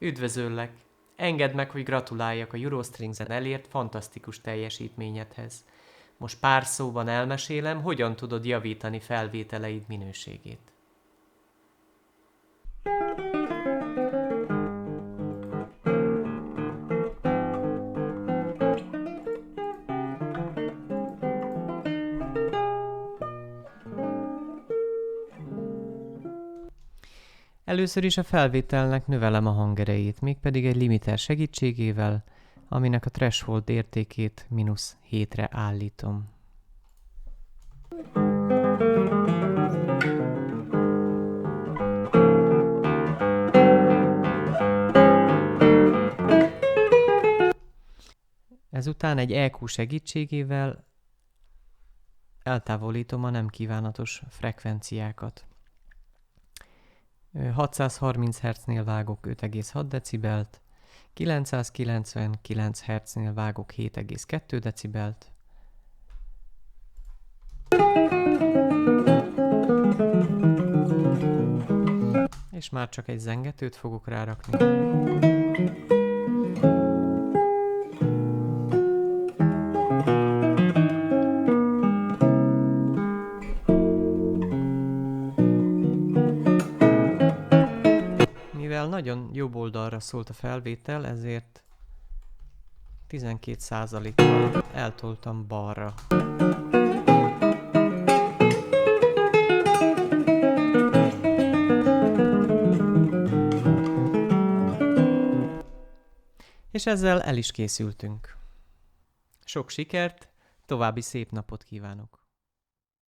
Üdvözöllek! Engedd meg, hogy gratuláljak a Eurostrings-en elért fantasztikus teljesítményedhez. Most pár szóban elmesélem, hogyan tudod javítani felvételeid minőségét. Először is a felvételnek növelem a hangerejét, mégpedig egy limiter segítségével, aminek a threshold értékét -7-re állítom. Ezután egy EQ segítségével eltávolítom a nem kívánatos frekvenciákat. 630 Hz-nél vágok 5,6 decibelt, 999 Hz-nél vágok 7,2 decibelt, és már csak egy zengetőt fogok rárakni. Mivel nagyon jobb oldalra szólt a felvétel, ezért 12%-kal eltoltam balra. És ezzel el is készültünk. Sok sikert, további szép napot kívánok!